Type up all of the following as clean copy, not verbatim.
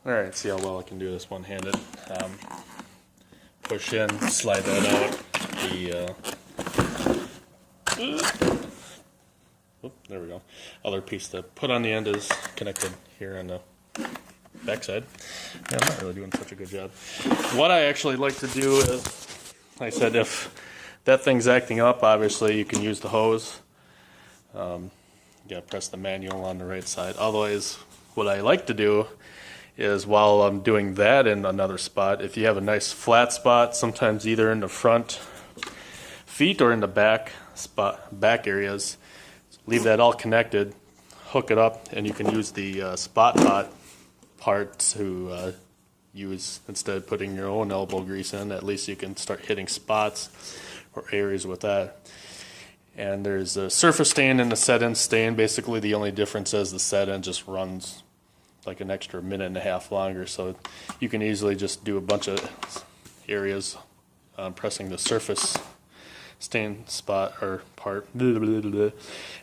Alright, see how well I can do this one-handed. Push in, slide that out. There we go. Other piece to put on the end is connected here on the backside. Yeah, I'm not really doing such a good job. What I actually like to do is, like I said, if that thing's acting up, obviously you can use the hose. You gotta press the manual on the right side. Otherwise, what I like to do is while I'm doing that in another spot, if you have a nice flat spot, sometimes either in the front feet or in the back areas, leave that all connected, hook it up, and you can use the spot pot part to use instead of putting your own elbow grease in. At least you can start hitting spots or areas with that. And there's a surface stain and a set-in stain. Basically the only difference is the set-in just runs like an extra minute and a half longer, so you can easily just do a bunch of areas pressing the surface stain spot or part, and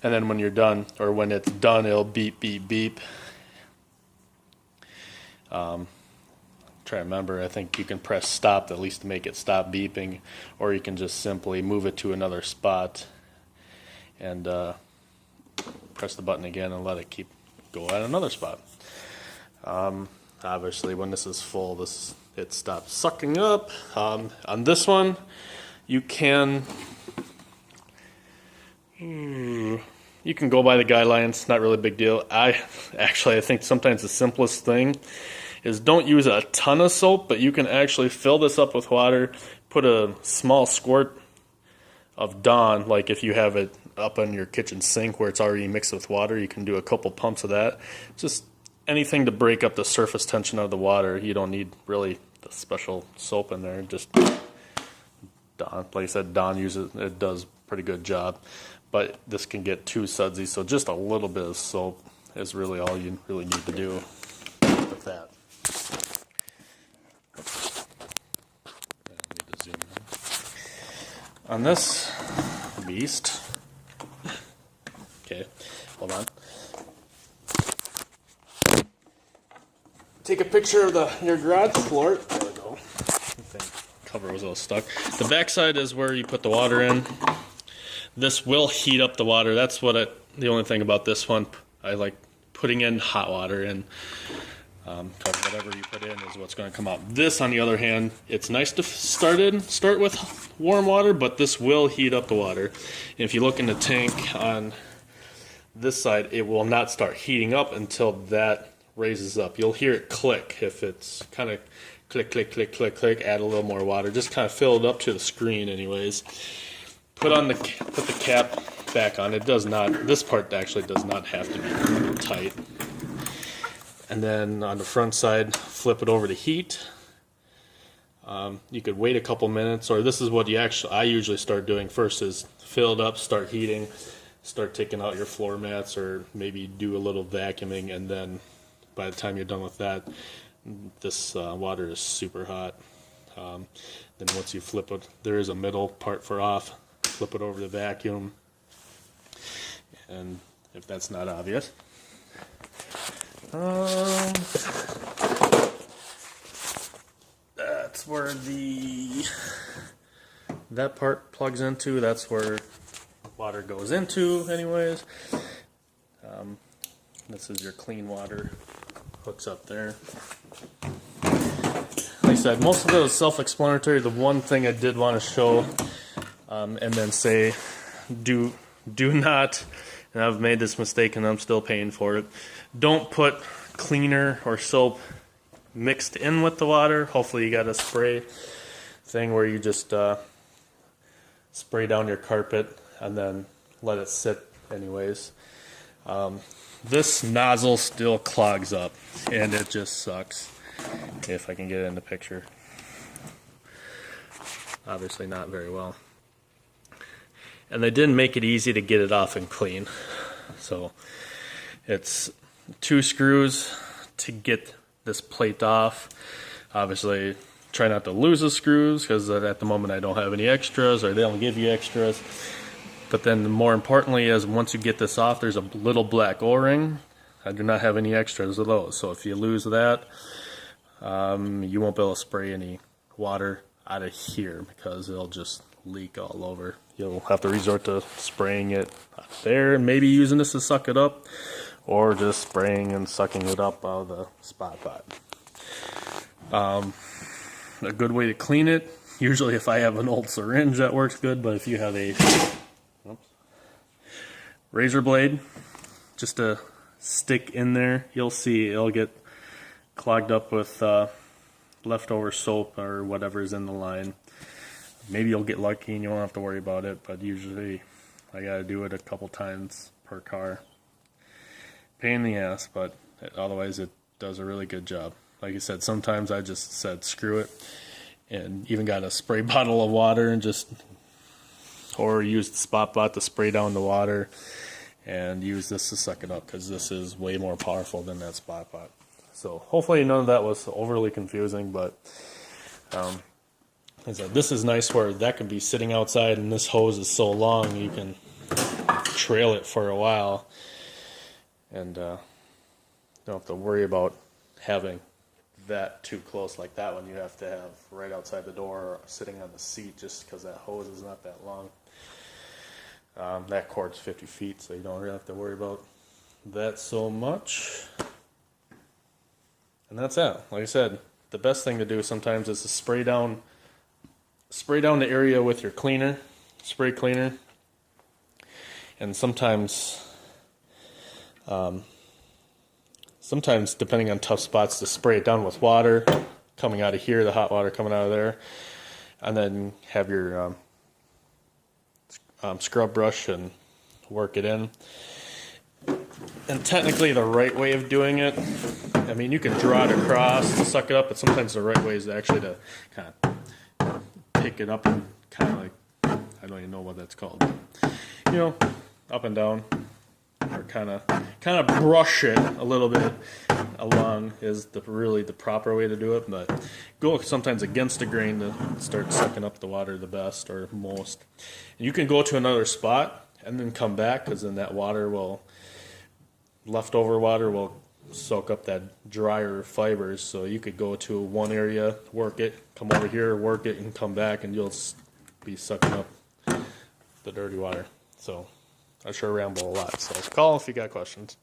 then when you're done, or when it's done, it'll beep beep beep. Try to remember, I think you can press stop at least to make it stop beeping, or you can just simply move it to another spot and press the button again and let it keep go at another spot. Obviously when this is full, it stops sucking up. On this one you can go by the guidelines, not really a big deal. I think sometimes the simplest thing is don't use a ton of soap, but you can actually fill this up with water, put a small squirt of Dawn, like if you have it up on your kitchen sink where it's already mixed with water, you can do a couple pumps of that. Just anything to break up the surface tension of the water. You don't need really the special soap in there. Just Dawn, like I said, Dawn uses it does a pretty good job, but this can get too sudsy, so just a little bit of soap is really all you really need to do with that. I need to zoom in. On this beast, okay, hold on. Take a picture of your garage floor. There we go. The cover was all stuck. The back side is where you put the water in. This will heat up the water. That's the only thing about this one. I like putting in hot water in, because whatever you put in is what's going to come out. This, on the other hand, it's nice to start with warm water, but this will heat up the water. And if you look in the tank on this side, it will not start heating up until that raises up. You'll hear it click if it's kind of click, click, click, click, click. Add a little more water. Just kind of fill it up to the screen, anyways. Put the cap back on. It does not. This part actually does not have to be tight. And then on the front side, flip it over to heat. You could wait a couple minutes, or this is what I usually start doing first: is fill it up, start heating, start taking out your floor mats, or maybe do a little vacuuming, and then by the time you're done with that, this water is super hot. Then once you flip it, there is a middle part for off. Flip it over to vacuum, and if that's not obvious, that's where that part plugs into. That's where water goes into, anyways. This is your clean water. Hooks up there. Like I said, most of it is self-explanatory. The one thing I did want to show, and then say, do not, and I've made this mistake and I'm still paying for it, don't put cleaner or soap mixed in with the water. Hopefully you got a spray thing where you just spray down your carpet and then let it sit anyways. This nozzle still clogs up, and it just sucks. If I can get it in the picture. Obviously not very well. And they didn't make it easy to get it off and clean. So it's 2 screws to get this plate off. Obviously try not to lose the screws, because at the moment I don't have any extras, or they don't give you extras. But then more importantly is once you get this off, there's a little black O-ring. I do not have any extras of those. So if you lose that, you won't be able to spray any water out of here because it'll just leak all over. You'll have to resort to spraying it out there and maybe using this to suck it up, or just spraying and sucking it up out of the spot pot. A good way to clean it, usually if I have an old syringe that works good, but if you have a razor blade, just a stick in there, you'll see it'll get clogged up with leftover soap or whatever's in the line. Maybe you'll get lucky and you won't have to worry about it, but usually I gotta do it a couple times per car. Pain in the ass, but otherwise it does a really good job. Like I said, sometimes I just said screw it and even got a spray bottle of water and or used the spot bot to spray down the water and use this to suck it up, because this is way more powerful than that spot bot. So hopefully none of that was overly confusing, but like I said, this is nice where that can be sitting outside and this hose is so long you can trail it for a while and don't have to worry about having that too close like that one you have to have right outside the door or sitting on the seat, just because that hose is not that long. That cord's 50 feet, so you don't really have to worry about that so much. And that's it. Like I said, the best thing to do sometimes is to spray down the area with your cleaner, spray cleaner. And sometimes depending on tough spots, to spray it down with water coming out of here, the hot water coming out of there, and then have your scrub brush and work it in. And technically the right way of doing it, I mean, you can draw it across to suck it up, but sometimes the right way is actually to kind of pick it up and kind of like, I don't even know what that's called, you know, up and down, or kind of brush it a little bit along is really the proper way to do it. But go sometimes against the grain to start sucking up the water the best or most. And you can go to another spot and then come back, because then that leftover water will soak up that drier fibers. So you could go to one area, work it, come over here, work it, and come back, and you'll be sucking up the dirty water. So I sure ramble a lot, so call if you got questions.